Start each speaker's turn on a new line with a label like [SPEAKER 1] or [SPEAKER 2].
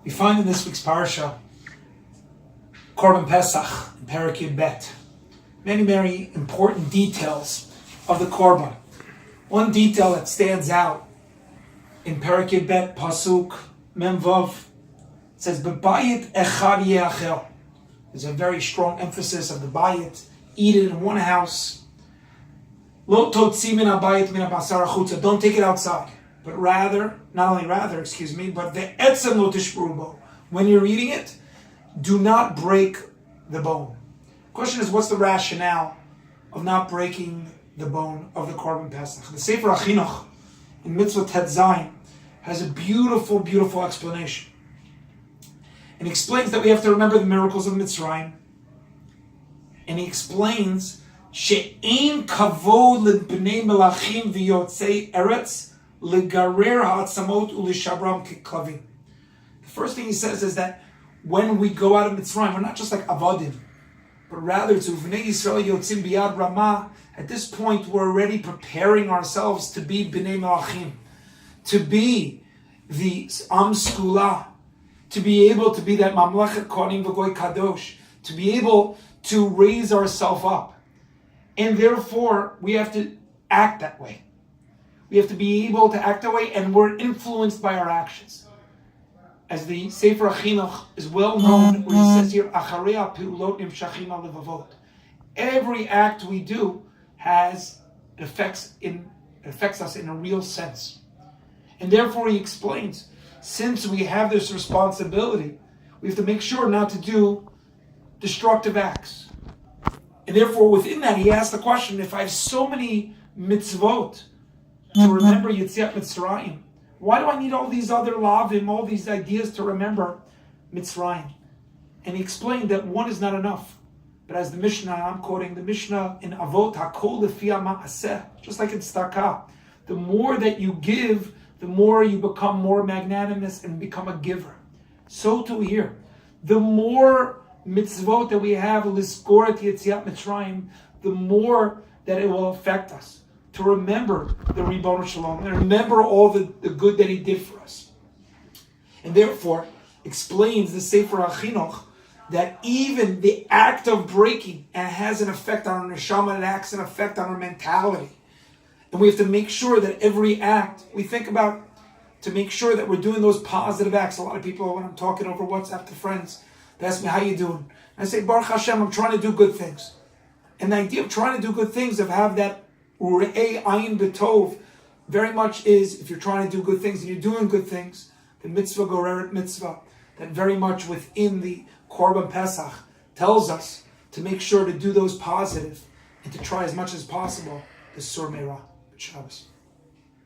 [SPEAKER 1] We find in this week's Parsha, Korban Pesach, in Parshat Bet, many important details of the Korban. One detail that stands out in Parshat Bet, Pasuk Mem Vav, says, "B'bayit echad ye'achel." There's a very strong emphasis of the bayit, eat it in one house. Lo totzi min habayit min habasar achutza. Don't take it outside, but rather, but the etzem lo tishbru bo. When you're eating it, do not break the bone. Question is, what's the rationale of not breaking the bone of the Korban Pesach? The Sefer HaChinuch in Mitzvah Tet Zayin has a beautiful explanation. And he explains that we have to remember the miracles of Mitzrayim. And he explains, She'ein kavod lebnei melachim v'yotzei eretz legarer ha'atzamot u'lishabram keklavim. The first thing he says is that when we go out of Mitzrayim, we're not just like avadim, but rather to Bnei Yisrael yotzim biyad ramah. At this point, we're already preparing ourselves to be bnei melachim, to be the Am Skula, to be able to be that Mamlechet Kohanim V'Goy Kadosh, to be able to raise ourselves up. And therefore, we have to act that way. We have to be able to act that way, and we're influenced by our actions. As the Sefer HaChinuch is well known, where he says here, Acharei ha'peulot nimshachim ha'levavot. Every act we do affects us in a real sense. And therefore, he explains, since we have this responsibility, we have to make sure not to do destructive acts. And therefore, within that, he asked the question, if I have so many mitzvot to remember Yetziat Mitzrayim, why do I need all these other lavim, all these ideas to remember Mitzrayim? And he explained that one is not enough. But as the Mishnah, I'm quoting the Mishnah in Avot, Hakol lefi ha'ma'aseh, just like in Tzedakah, the more that you give, the more you become more magnanimous and become a giver. So too here. The more mitzvot that we have, Lizkoret Yetziat Mitzrayim, the more that it will affect us. To remember the Ribono Shalom, and remember all the good that he did for us. And therefore, explains the Sefer HaChinuch that even the act of breaking has an effect on our neshama, it acts an effect on our mentality. And we have to make sure that every act we think about, to make sure that we're doing those positive acts. A lot of people, when I'm talking over WhatsApp to friends, they ask me, how you doing? I say, Baruch Hashem, I'm trying to do good things. And the idea of trying to do good things, of have that Ure'ei Ayin B'tov, very much is, if you're trying to do good things and you're doing good things, the mitzvah goreret mitzvah, that very much within the Korban Pesach tells us to make sure to do those positive and to try as much as possible the Sur Meirah. Shabbos.